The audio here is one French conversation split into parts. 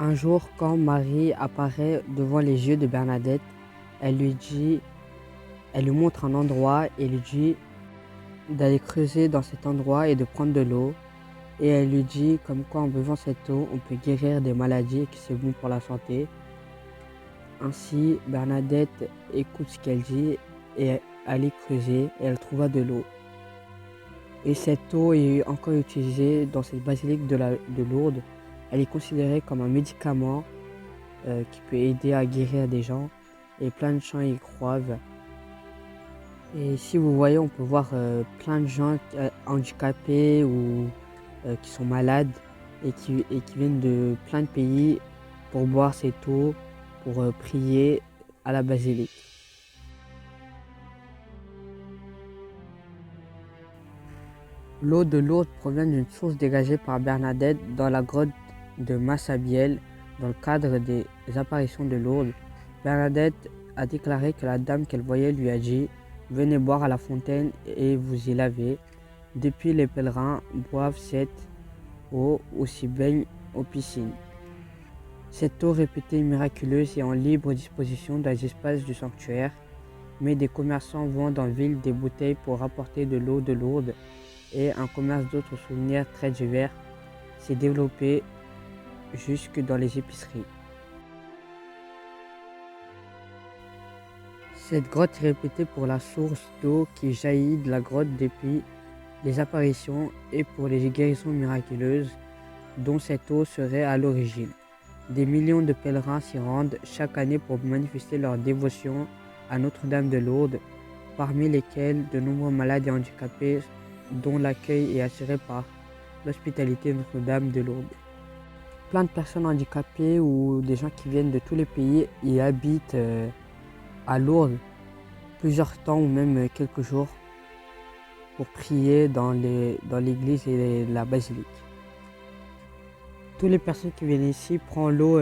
Un jour, quand Marie apparaît devant les yeux de Bernadette, elle lui montre un endroit et lui dit d'aller creuser dans cet endroit et de prendre de l'eau. Et elle lui dit comme quoi en buvant cette eau, on peut guérir des maladies et que c'est bon pour la santé. Ainsi, Bernadette écoute ce qu'elle dit et allait creuser et elle trouva de l'eau. Et cette eau est encore utilisée dans cette basilique de Lourdes. Elle est considérée comme un médicament qui peut aider à guérir des gens et plein de gens y croient. Et ici vous voyez, on peut voir plein de gens handicapés ou qui sont malades et qui viennent de plein de pays pour boire cette eau, pour prier à la basilique. L'eau de Lourdes provient d'une source dégagée par Bernadette dans la grotte de Massabielle dans le cadre des apparitions de Lourdes. Bernadette a déclaré que la dame qu'elle voyait lui a dit « Venez boire à la fontaine et vous y lavez ». Depuis, les pèlerins boivent cette eau ou s'y baignent aux piscines. Cette eau réputée miraculeuse est en libre disposition dans les espaces du sanctuaire, mais des commerçants vendent en ville des bouteilles pour rapporter de l'eau de Lourdes et un commerce d'autres souvenirs très divers s'est développé jusque dans les épiceries. Cette grotte est réputée pour la source d'eau qui jaillit de la grotte depuis les apparitions et pour les guérisons miraculeuses dont cette eau serait à l'origine. Des millions de pèlerins s'y rendent chaque année pour manifester leur dévotion à Notre-Dame de Lourdes, parmi lesquels de nombreux malades et handicapés dont l'accueil est assuré par l'hospitalité Notre-Dame de Lourdes. Plein de personnes handicapées ou des gens qui viennent de tous les pays y habitent à Lourdes plusieurs temps ou même quelques jours pour prier dans l'église et la basilique. Toutes les personnes qui viennent ici prennent l'eau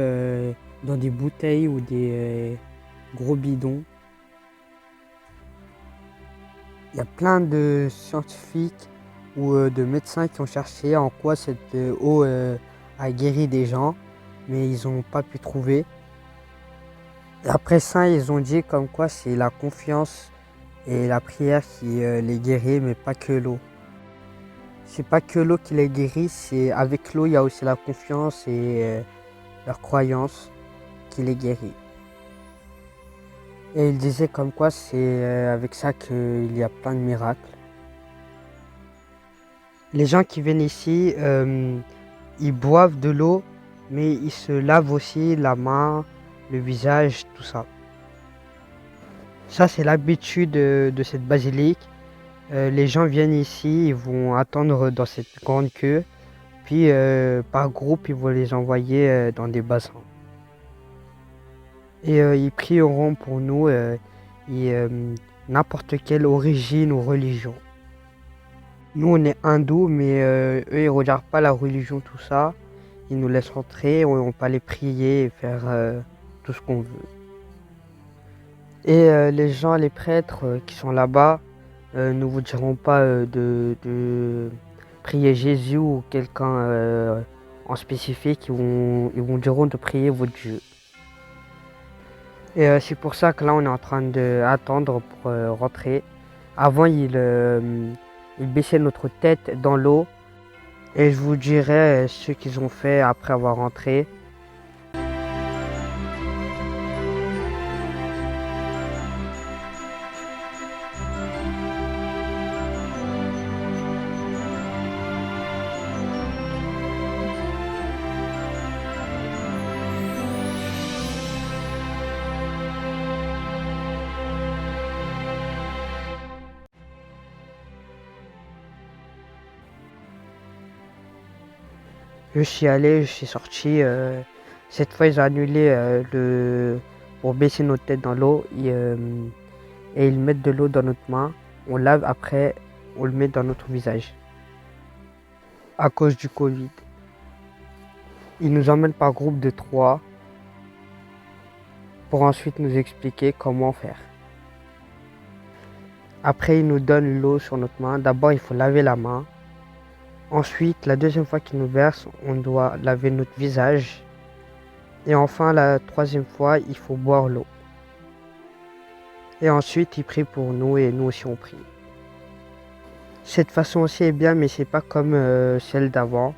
dans des bouteilles ou des gros bidons. Il y a plein de scientifiques ou de médecins qui ont cherché en quoi cette eau a guéri des gens, mais ils n'ont pas pu trouver. Et après ça, ils ont dit comme quoi c'est la confiance et la prière qui les guérit, mais pas que l'eau. C'est pas que l'eau qui les guérit, c'est avec l'eau, il y a aussi la confiance et leur croyance qui les guérit. Et il disait comme quoi c'est avec ça qu'il y a plein de miracles. Les gens qui viennent ici, ils boivent de l'eau, mais ils se lavent aussi la main, le visage, tout ça. Ça, c'est l'habitude de cette basilique. Les gens viennent ici, ils vont attendre dans cette grande queue, puis par groupe, ils vont les envoyer dans des bassins. Et ils prieront pour nous, n'importe quelle origine ou religion. Nous, on est hindous, mais eux, ils ne regardent pas la religion, tout ça. Ils nous laissent rentrer, on peut aller prier et faire tout ce qu'on veut. Et les gens, les prêtres qui sont là-bas, ne vous diront pas de prier Jésus ou quelqu'un en spécifique, ils vous diront de prier votre Dieu. Et c'est pour ça que là on est en train d'attendre pour rentrer. Avant il baissait notre tête dans l'eau et je vous dirai ce qu'ils ont fait après avoir rentré. Je suis allé, je suis sorti. Cette fois, ils ont annulé pour baisser notre tête dans l'eau et ils mettent de l'eau dans notre main. On lave après, on le met dans notre visage. À cause du Covid. Ils nous emmènent par groupe de 3 pour ensuite nous expliquer comment faire. Après, ils nous donnent l'eau sur notre main. D'abord, il faut laver la main. Ensuite, la deuxième fois qu'ils nous versent, on doit laver notre visage. Et enfin, la troisième fois, il faut boire l'eau. Et ensuite, il prie pour nous et nous aussi on prie. Cette façon aussi est bien, mais c'est pas comme celle d'avant.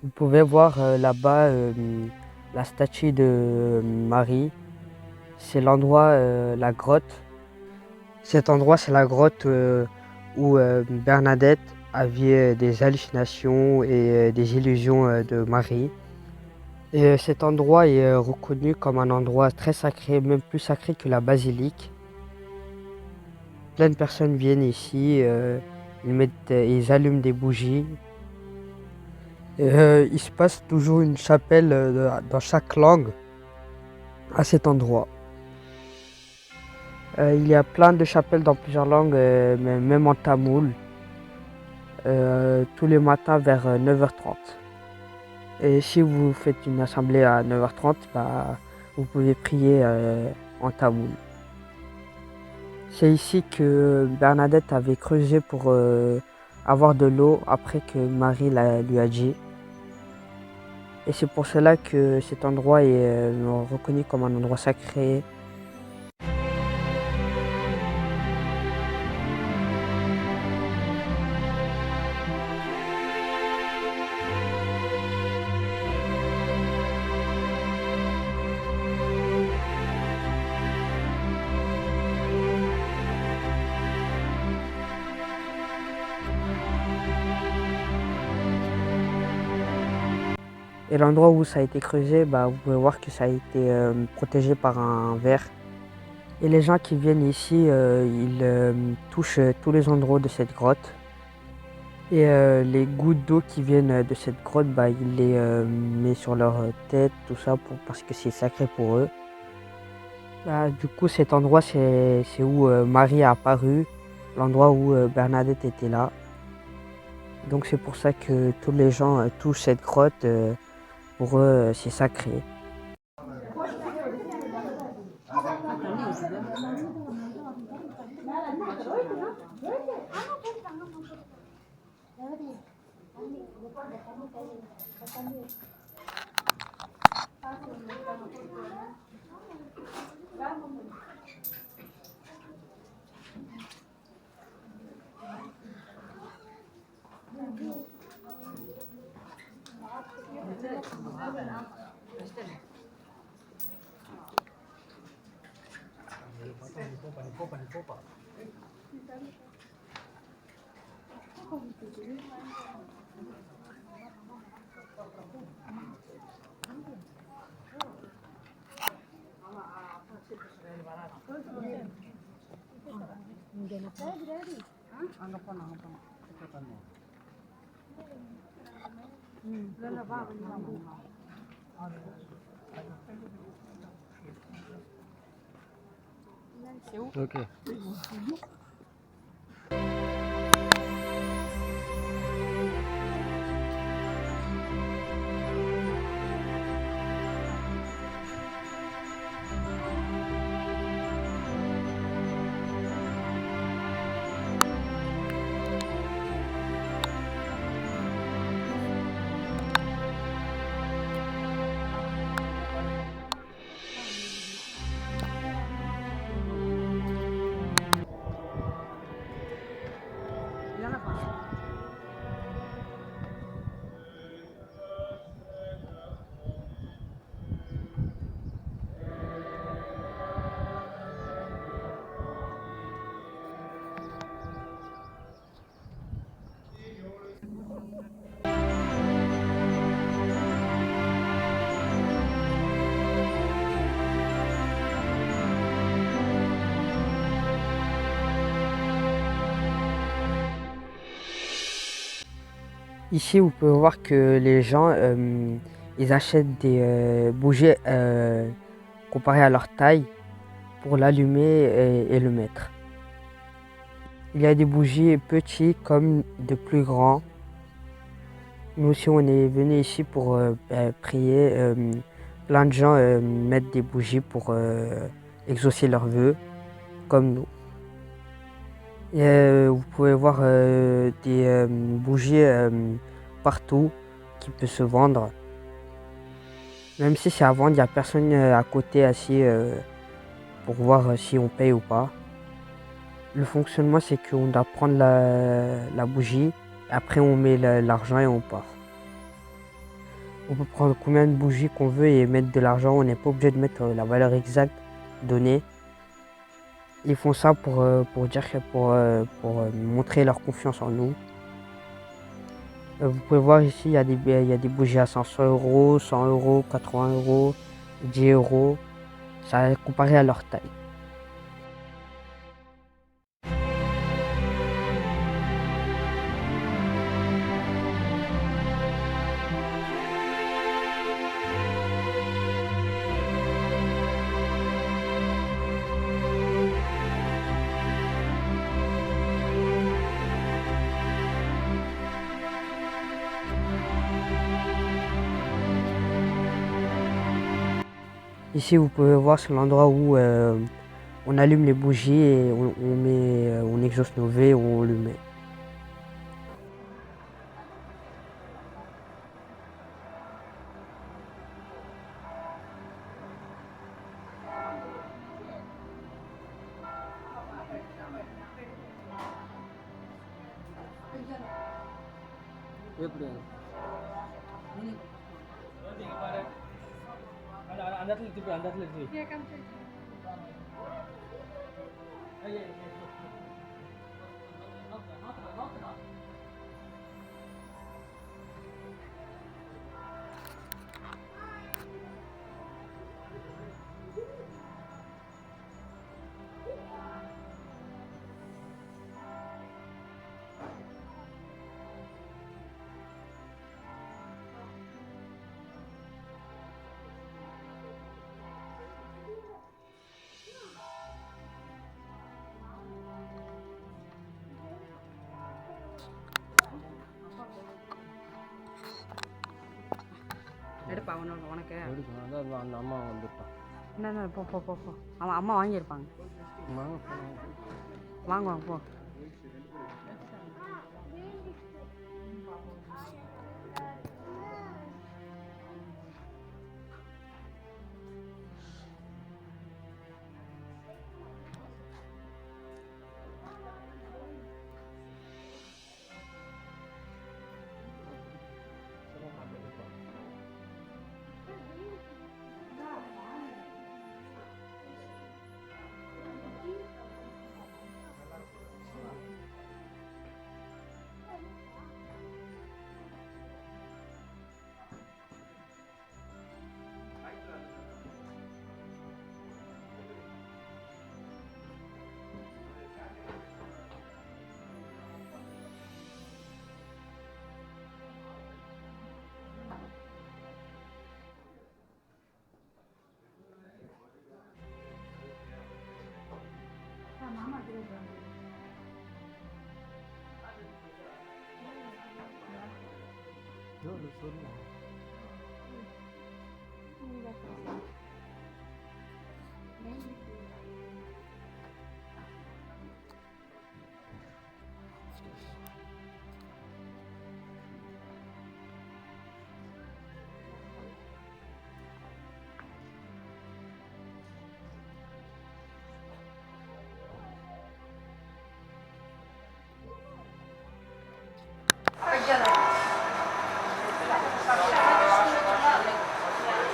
Vous pouvez voir là-bas la statue de Marie. C'est l'endroit, la grotte. Cet endroit, c'est la grotte où Bernadette avait des hallucinations et des illusions de Marie. Et cet endroit est reconnu comme un endroit très sacré, même plus sacré que la basilique. Plein de personnes viennent ici, ils allument des bougies. Il se passe toujours une chapelle dans chaque langue à cet endroit. Il y a plein de chapelles dans plusieurs langues, même en tamoul, tous les matins vers 9h30. Et si vous faites une assemblée à 9h30, bah, vous pouvez prier en tamoul. C'est ici que Bernadette avait creusé pour avoir de l'eau après que Marie lui a dit. Et c'est pour cela que cet endroit est reconnu comme un endroit sacré. Et l'endroit où ça a été creusé, bah, vous pouvez voir que ça a été protégé par un verre. Et les gens qui viennent ici, ils touchent tous les endroits de cette grotte. Et les gouttes d'eau qui viennent de cette grotte, bah, ils les mettent sur leur tête, tout ça, parce que c'est sacré pour eux. Bah, du coup, cet endroit, c'est où Marie a apparu, l'endroit où Bernadette était là. Donc c'est pour ça que tous les gens touchent cette grotte. Pour eux, c'est sacré. Ok. Ici, vous pouvez voir que les gens, ils achètent des bougies comparées à leur taille pour l'allumer et le mettre. Il y a des bougies petites comme de plus grands. Nous aussi, on est venu ici pour prier. Plein de gens mettent des bougies pour exaucer leurs vœux, comme nous. Et, vous pouvez voir des bougies partout qui peuvent se vendre. Même si c'est à vendre, il n'y a personne à côté assis pour voir si on paye ou pas. Le fonctionnement, c'est qu'on doit prendre la bougie, après on met l'argent et on part. On peut prendre combien de bougies qu'on veut et mettre de l'argent, on n'est pas obligé de mettre la valeur exacte donnée. Ils font ça pour montrer leur confiance en nous. Vous pouvez voir ici, il y a des bougies à 500 euros, 100 euros, 80 euros, 10 euros. Ça est comparé à leur taille. Ici, vous pouvez voir, c'est l'endroit où on allume les bougies et on exauce nos vœux et on le met. எடுப்பா உனக்கு அந்த அம்மா வந்துட்டான். என்ன போ போ போ போ அவன் அம்மா வாங்கியிருப்பாங்க. வாங்குவாங்க போ.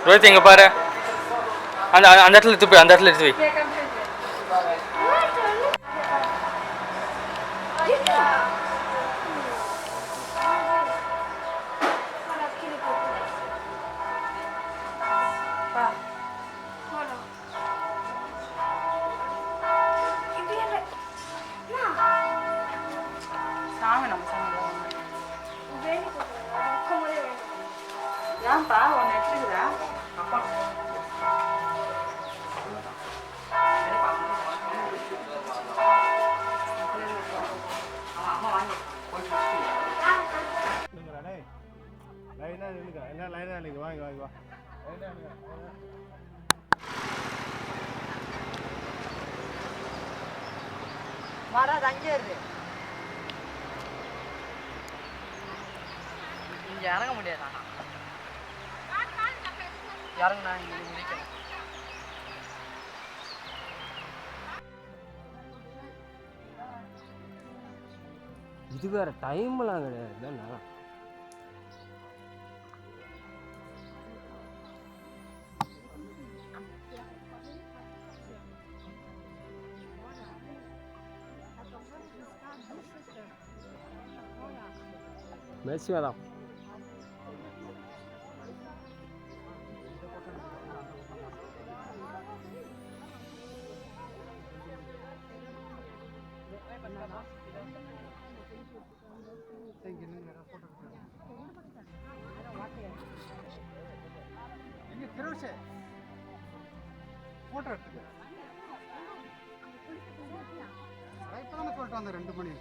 ரோஹித் இங்கே பாரு, அந்த அந்த இடத்துல எடுத்து போய், அந்த இடத்துல எடுத்து போய். ஏன்பா ஒன்று எடுத்துக்குதா அப்பா அம்மா வாங்கி லைனாக நின்றுக்க என்ன லைனாக நிற்க வாங்கி வாங்கி வா லைனாக நிற்க வராது அங்கே இருக்கு இங்கே இறங்க முடியாது இறங்குண்ணா இங்கே முடிக்கணும் இது வேறு டைம்லாம் கிடையாது தானே. Merci madame. ஃபோட்டோ எடுத்துக்க இப்போ தானே சொல்லிட்டு வந்தேன் 2 மணி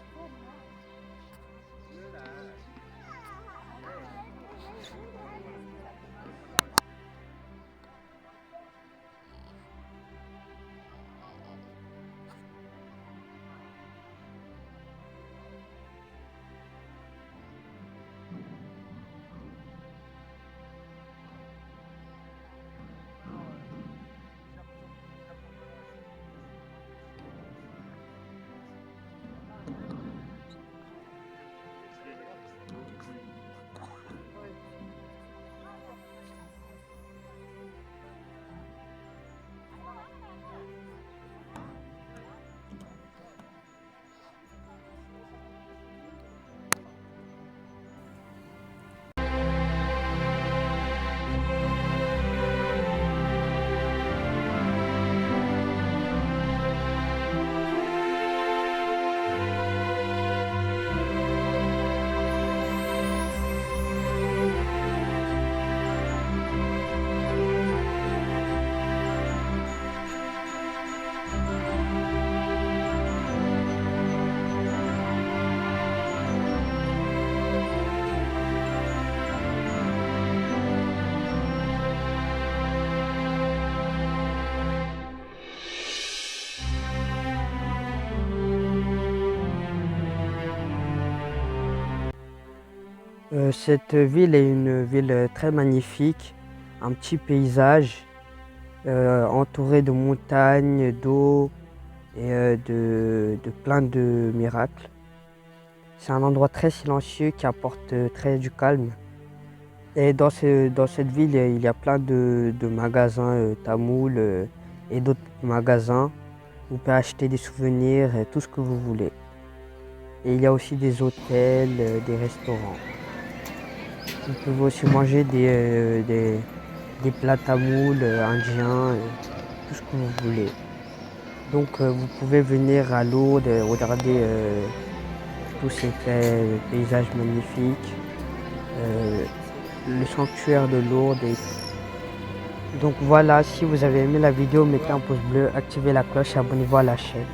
Cette ville est une ville très magnifique, un petit paysage entouré de montagnes, d'eau et de plein de miracles. C'est un endroit très silencieux qui apporte très du calme. Et dans cette ville, il y a plein de magasins tamouls et d'autres magasins. Vous pouvez acheter des souvenirs, tout ce que vous voulez. Et il y a aussi des hôtels, des restaurants. Vous pouvez aussi manger des plats tamouls, indiens, tout ce que vous voulez. Donc vous pouvez venir à Lourdes et regarder tous ces paysages magnifiques, le sanctuaire de Lourdes. Donc voilà, si vous avez aimé la vidéo, mettez un pouce bleu, activez la cloche et abonnez-vous à la chaîne.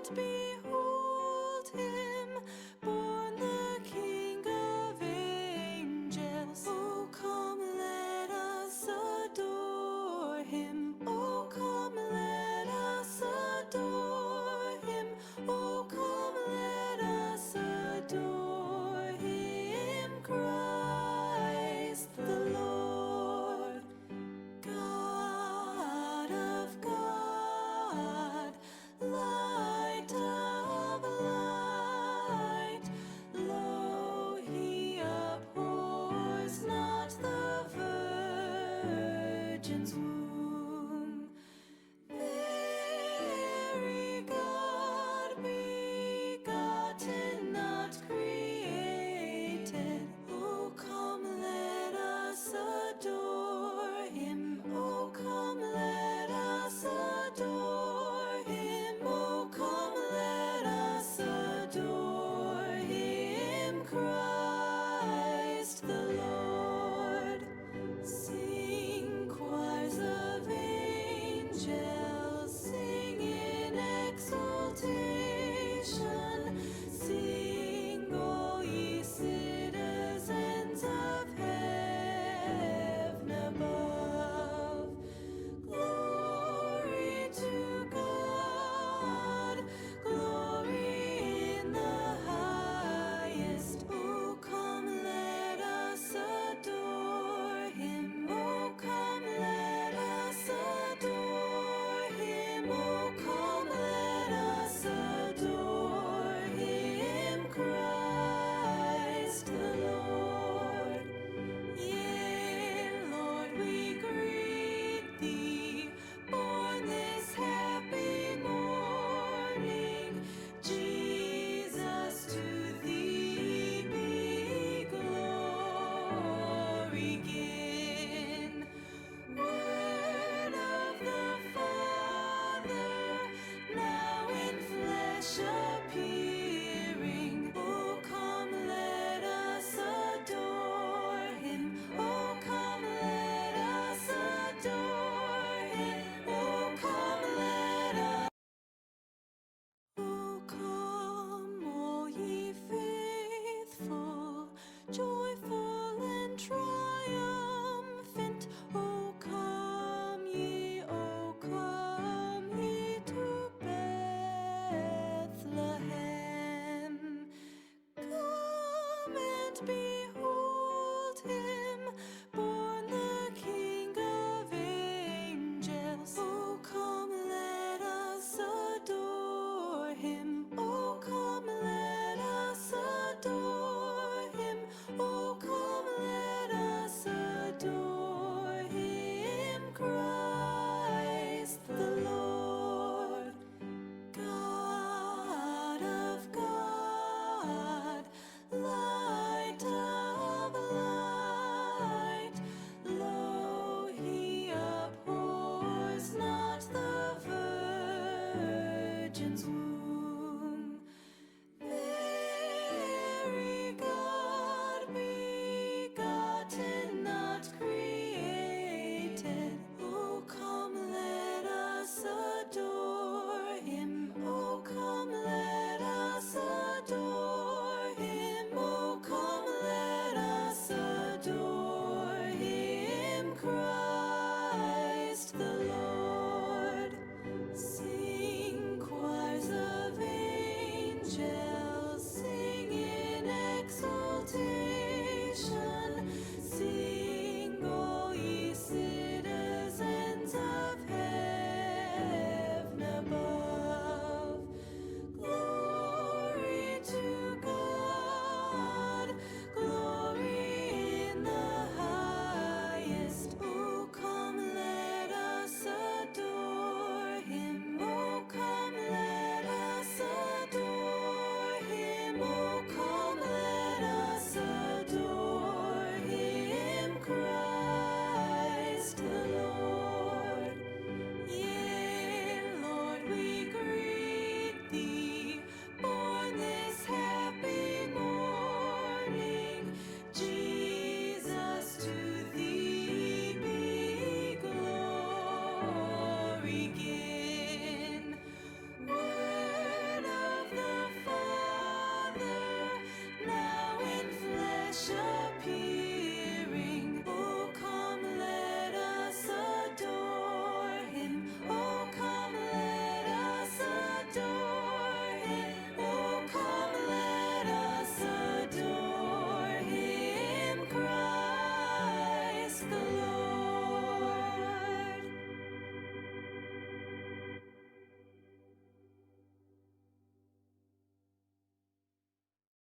to be